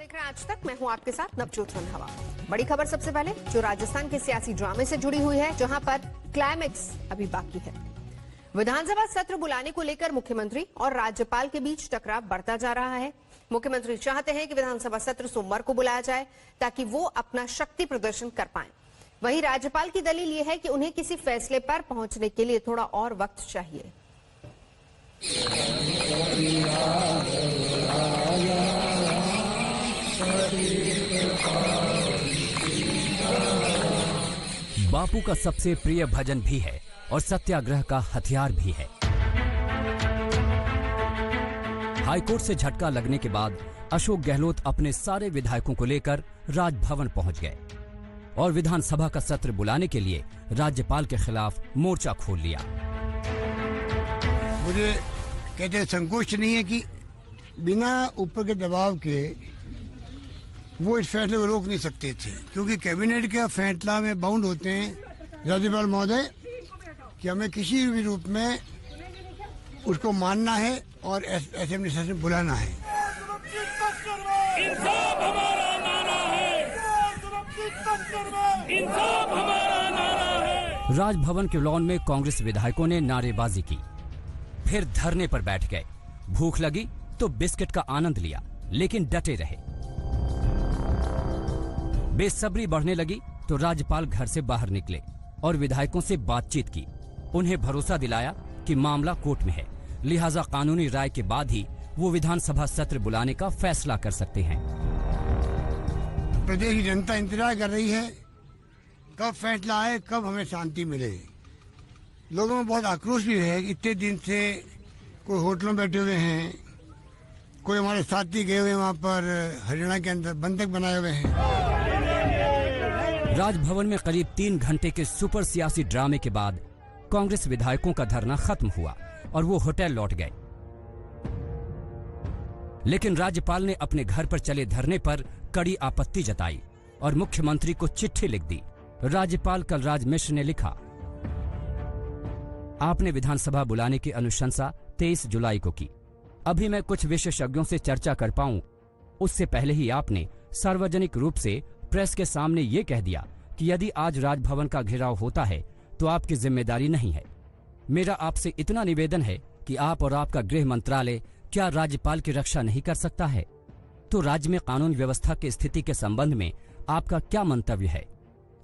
देख रहे हैं आज तक। मैं हूं आपके साथ नवजोत रंधावा। बड़ी खबर सबसे पहले जो राजस्थान के सियासी ड्रामे से जुड़ी हुई है, जहां पर क्लाइमेक्स अभी बाकी है। विधानसभा सत्र बुलाने को लेकर मुख्यमंत्री और राज्यपाल के बीच टकराव बढ़ता जा रहा है। मुख्यमंत्री चाहते हैं कि विधानसभा सत्र सोमवार को बुलाया जाए ताकि वो अपना शक्ति प्रदर्शन कर पाएं। वहीं राज्यपाल की दलील ये है कि उन्हें किसी फैसले पर पहुंचने के लिए थोड़ा और वक्त चाहिए। बापू का सबसे प्रिय भजन भी है और सत्याग्रह का हथियार भी है। हाईकोर्ट से झटका लगने के बाद अशोक गहलोत अपने सारे विधायकों को लेकर राजभवन पहुंच गए और विधानसभा का सत्र बुलाने के लिए राज्यपाल के खिलाफ मोर्चा खोल लिया। मुझे कहते संकोच नहीं है कि बिना ऊपर के दबाव के वो इस फैसले को रोक नहीं सकते थे, क्योंकि कैबिनेट का फैसला में बाउंड होते हैं राज्यपाल महोदय कि हमें किसी भी रूप में उसको मानना है और असेंबली सेशन बुलाना है। इंसाफ हमारा नारा है, इंसाफ हमारा नारा है। राजभवन के लॉन में कांग्रेस विधायकों ने नारेबाजी की, फिर धरने पर बैठ गए। भूख लगी तो बिस्किट का आनंद लिया, लेकिन डटे रहे। बेसब्री बढ़ने लगी तो राज्यपाल घर से बाहर निकले और विधायकों से बातचीत की। उन्हें भरोसा दिलाया कि मामला कोर्ट में है, लिहाजा कानूनी राय के बाद ही वो विधानसभा सत्र बुलाने का फैसला कर सकते हैं। प्रदेश की जनता इंतजार कर रही है कब फैसला आए, कब हमें शांति मिले। लोगों में बहुत आक्रोश भी है। इतने दिन से कोई होटलों में बैठे हुए हैं, कोई हमारे साथी गए हुए वहाँ पर हरियाणा के अंदर बंधक बनाए हुए हैं। राजभवन में करीब 3 घंटे के सुपर सियासी ड्रामे के बाद कांग्रेस विधायकों का धरना खत्म हुआ और वो होटल लौट गए। लेकिन राज्यपाल ने अपने घर पर चले धरने पर कड़ी आपत्ति जताई और मुख्यमंत्री को चिट्ठी लिख दी। राज्यपाल कलराज मिश्र ने लिखा, आपने विधानसभा बुलाने की अनुशंसा 23 जुलाई को की। अभी मैं कुछ विशेषज्ञों से चर्चा कर पाऊं उससे पहले ही आपने सार्वजनिक रूप से प्रेस के सामने ये कह दिया कि यदि आज राजभवन का घेराव होता है तो आपकी जिम्मेदारी नहीं है। मेरा आपसे इतना निवेदन है कि आप और आपका गृह मंत्रालय क्या राज्यपाल की रक्षा नहीं कर सकता है? तो राज्य में कानून व्यवस्था की स्थिति के संबंध में आपका क्या मंतव्य है?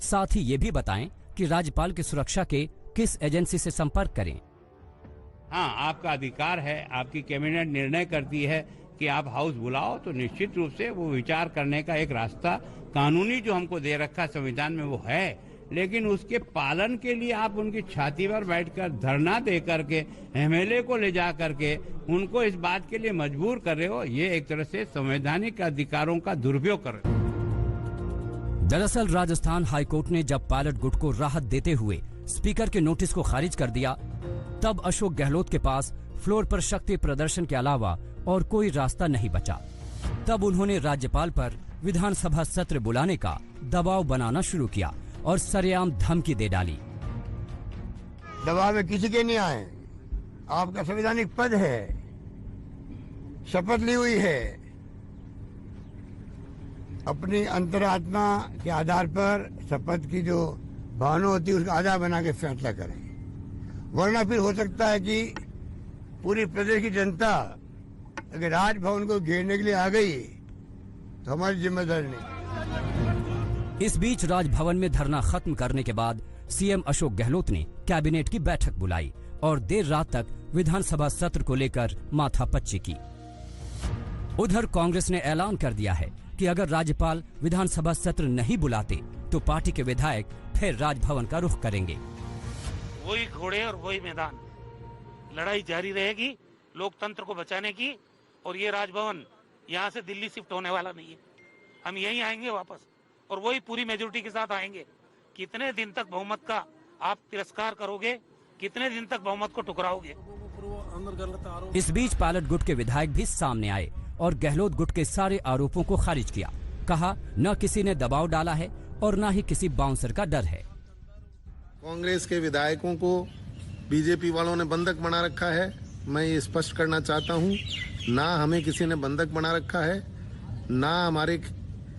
साथ ही ये भी बताएं कि राज्यपाल की सुरक्षा के किस एजेंसी से संपर्क करें। हाँ, आपका अधिकार है, आपकी कैबिनेट निर्णय करती है कि आप हाउस बुलाओ, तो निश्चित रूप से वो विचार करने का एक रास्ता कानूनी जो हमको दे रखा संविधान में वो है, लेकिन उसके पालन के लिए आप उनकी छाती पर बैठकर धरना दे करके एमएलए को ले जा करके उनको इस बात के लिए मजबूर कर रहे हो, ये एक तरह से संवैधानिक अधिकारों का दुरुपयोग कर रहे हो। दरअसल राजस्थान हाईकोर्ट ने जब पायलट गुट को राहत देते हुए स्पीकर के नोटिस को खारिज कर दिया, तब अशोक गहलोत के पास फ्लोर पर शक्ति प्रदर्शन के अलावा और कोई रास्ता नहीं बचा। तब उन्होंने राज्यपाल पर विधानसभा सत्र बुलाने का दबाव बनाना शुरू किया और सरेआम धमकी दे डाली। दबाव में किसी के नहीं आए। आपका संवैधानिक पद है, शपथ ली हुई है, अपनी अंतरात्मा के आधार पर शपथ की जो भावना होती है उसका आधार बना के फैसला करें, वरना फिर हो सकता है कि पूरी प्रदेश की जनता अगर राजभवन को घेरने के लिए आ गई तो हमारी जिम्मेदारी नहीं। इस बीच राजभवन में धरना खत्म करने के बाद सीएम अशोक गहलोत ने कैबिनेट की बैठक बुलाई और देर रात तक विधानसभा सत्र को लेकर माथापच्ची की। उधर कांग्रेस ने ऐलान कर दिया है कि अगर राज्यपाल विधानसभा सत्र नहीं बुलाते तो पार्टी के विधायक फिर राजभवन का रुख करेंगे। वही घोड़े और वही मैदान, लड़ाई जारी रहेगी लोकतंत्र को बचाने की। और ये राजभवन यहाँ से दिल्ली शिफ्ट होने वाला नहीं है, हम यहीं आएंगे वापस और वही पूरी मेजोरिटी के साथ आएंगे। कितने दिन तक बहुमत का आप तिरस्कार करोगे, कितने दिन तक बहुमत को ठुकराओगे? इस बीच पायलट गुट के विधायक भी सामने आए और गहलोत गुट के सारे आरोपों को खारिज किया। कहा, न किसी ने दबाव डाला है और न ही किसी बाउंसर का डर है। कांग्रेस के विधायकों को बीजेपी वालों ने बंधक बना रखा है। मैं ये स्पष्ट करना चाहता हूँ, ना हमें किसी ने बंधक बना रखा है, ना हमारे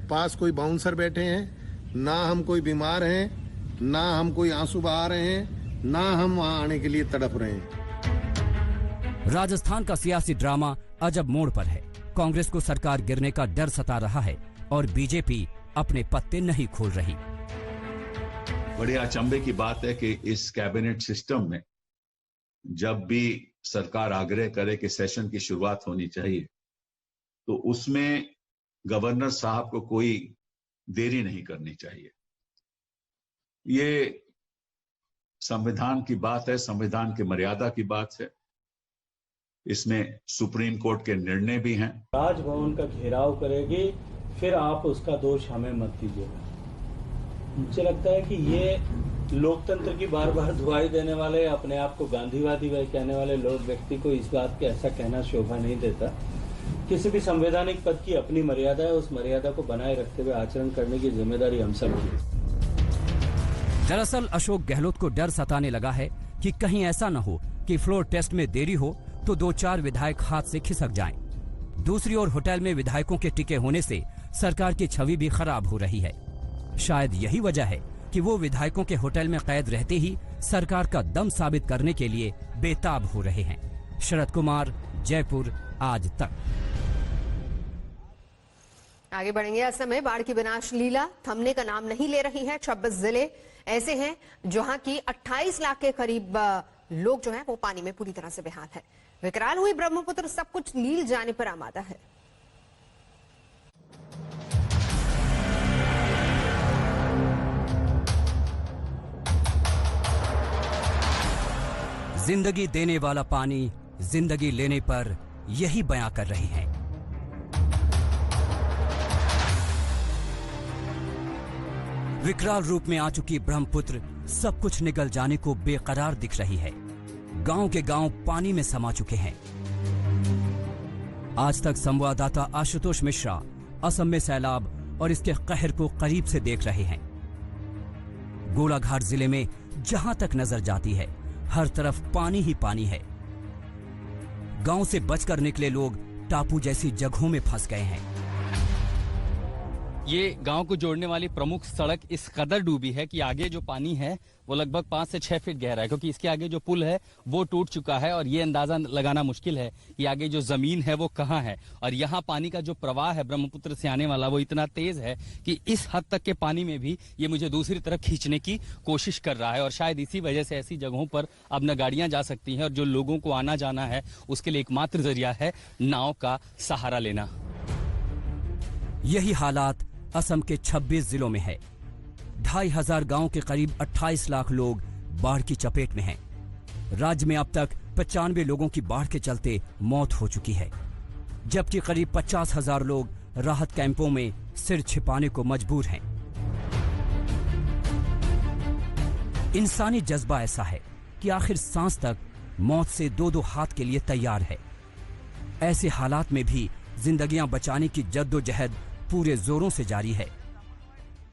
पास कोई बाउंसर बैठे हैं, ना हम कोई बीमार हैं, ना हम कोई आंसू बहा रहे हैं, ना हम वहां आने के लिए तड़प रहे हैं। राजस्थान का सियासी ड्रामा अजब मोड़ पर है। कांग्रेस को सरकार गिरने का डर सता रहा है और बीजेपी अपने पत्ते नहीं खोल रही। बड़े अचंभे की बात है कि इस कैबिनेट सिस्टम में जब भी सरकार आग्रह करे कि सेशन की शुरुआत होनी चाहिए तो उसमें गवर्नर साहब को कोई देरी नहीं करनी चाहिए। ये संविधान की बात है, संविधान की मर्यादा की बात है। इसमें सुप्रीम कोर्ट के निर्णय भी हैं। राजभवन का घेराव करेगी, फिर आप उसका दोष हमें मत दीजिएगा। मुझे लगता है कि ये लोकतंत्र की बार बार दुहाई देने वाले, अपने आप को गांधीवादी कहने वाले लोग व्यक्ति को इस बात के ऐसा कहना शोभा नहीं देता। किसी भी संवैधानिक पद की अपनी मर्यादा है, उस मर्यादा को बनाए रखते हुए आचरण करने की जिम्मेदारी हम सब की। दरअसल अशोक गहलोत को डर सताने लगा है कि कहीं ऐसा न हो कि फ्लोर टेस्ट में देरी हो तो 2-4 विधायक हाथ से खिसक जाएं। दूसरी ओर होटल में विधायकों के टिके होने से सरकार की छवि भी खराब हो रही है। शायद यही वजह है कि वो विधायकों के होटल में कैद रहते ही सरकार का दम साबित करने के लिए बेताब हो रहे हैं। शरद कुमार, जयपुर, आज तक। आगे बढ़ेंगे। असम में बाढ़ की विनाश लीला थमने का नाम नहीं ले रही है। 26 जिले ऐसे हैं जहां की 28 लाख के करीब लोग जो हैं वो पानी में पूरी तरह से बेहाल है। विकराल हुई ब्रह्मपुत्र सब कुछ लील जाने पर आमादा है। जिंदगी देने वाला पानी जिंदगी लेने पर यही बयां कर रहे हैं। विकराल रूप में आ चुकी ब्रह्मपुत्र सब कुछ निगल जाने को बेकरार दिख रही है। गांव के गांव पानी में समा चुके हैं। आज तक संवाददाता आशुतोष मिश्रा असम में सैलाब और इसके कहर को करीब से देख रहे हैं। गोलाघाट जिले में जहां तक नजर जाती है हर तरफ पानी ही पानी है। गांव से बचकर निकले लोग टापू जैसी जगहों में फंस गए हैं। ये गांव को जोड़ने वाली प्रमुख सड़क इस कदर डूबी है कि आगे जो पानी है वो लगभग 5 से 6 फीट गहरा है, क्योंकि इसके आगे जो पुल है वो टूट चुका है और ये अंदाजा लगाना मुश्किल है कि आगे जो जमीन है वो कहाँ है। और यहाँ पानी का जो प्रवाह है ब्रह्मपुत्र से आने वाला वो इतना तेज है कि इस हद तक के पानी में भी ये मुझे दूसरी तरफ खींचने की कोशिश कर रहा है। और शायद इसी वजह से ऐसी जगहों पर अब न गाड़ियां जा सकती हैं और जो लोगों को आना जाना है उसके लिए एकमात्र जरिया है नाव का सहारा लेना। यही हालात असम के 26 जिलों में है। 2500 गांव के करीब 28 लाख लोग बाढ़ की चपेट में हैं। राज्य में अब तक 95 लोगों की बाढ़ के चलते मौत हो चुकी है, जबकि करीब 50,000 लोग राहत कैंपों में सिर छिपाने को मजबूर हैं। इंसानी जज्बा ऐसा है कि आखिर सांस तक मौत से 2-2 हाथ के लिए तैयार है। ऐसे हालात में भी जिंदगियां बचाने की जद्दोजहद पूरे जोरों से जारी है।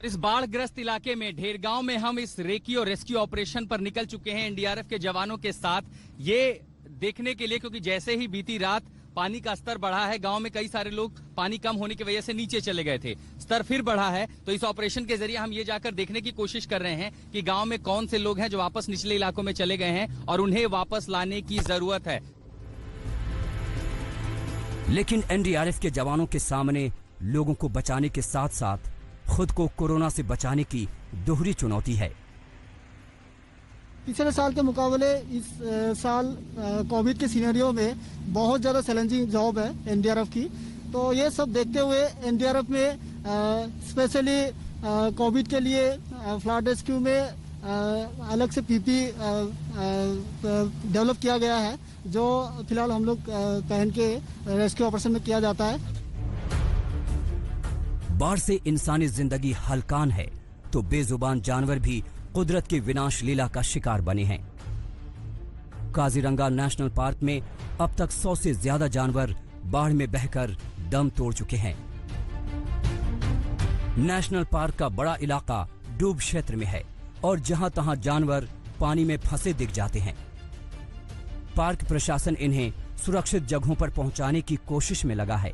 इस बाढ़ग्रस्त इलाके में ढेरगांव में हम इस रेकी और रेस्क्यू ऑपरेशन पर निकल चुके हैं एनडीआरएफ के जवानों के साथ, ये देखने के लिए क्योंकि जैसे ही बीती रात पानी का स्तर बढ़ा है, गांव में कई सारे लोग पानी कम होने की वजह से नीचे चले गए थे, स्तर फिर बढ़ा है। तो इस ऑपरेशन के जरिए हम ये जाकर देखने की कोशिश कर रहे हैं कि गांव में कौन से लोग हैं जो वापस निचले इलाकों में चले गए हैं और उन्हें वापस लाने की जरूरत है। लेकिन एनडीआरएफ के जवानों के सामने लोगों को बचाने के साथ साथ खुद को कोरोना से बचाने की दोहरी चुनौती है। पिछले साल के मुकाबले इस साल कोविड के सिनेरियो में बहुत ज़्यादा चैलेंजिंग जॉब है एनडीआरएफ की। तो ये सब देखते हुए एनडीआरएफ में स्पेशली कोविड के लिए फ्लड रेस्क्यू में अलग से पीपी डेवलप किया गया है, जो फिलहाल हम लोग पहन के रेस्क्यू ऑपरेशन में किया जाता है। बाढ़ से इंसानी जिंदगी हलकान है तो बेजुबान जानवर भी कुदरत की विनाश लीला का शिकार बने हैं। काजीरंगा नेशनल पार्क में अब तक 100 से ज्यादा जानवर बाढ़ में बहकर दम तोड़ चुके हैं। नेशनल पार्क का बड़ा इलाका डूब क्षेत्र में है और जहां तहां जानवर पानी में फंसे दिख जाते हैं। पार्क प्रशासन इन्हें सुरक्षित जगहों पर पहुंचाने की कोशिश में लगा है।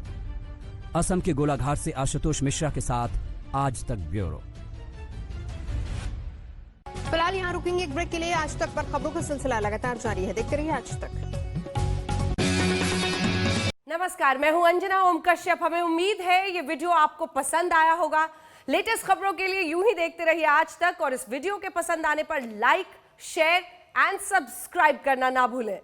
असम के गोलाघाट से आशुतोष मिश्रा के साथ आज तक ब्यूरो। फिलहाल यहाँ रुकेंगे एक ब्रेक के लिए। आज तक पर खबरों का सिलसिला लगातार जारी है, देखते रहिए आज तक। नमस्कार, मैं हूं अंजना ओम कश्यप। हमें उम्मीद है ये वीडियो आपको पसंद आया होगा। लेटेस्ट खबरों के लिए यूं ही देखते रहिए आज तक, और इस वीडियो के पसंद आने पर लाइक, शेयर एंड सब्सक्राइब करना ना भूलें।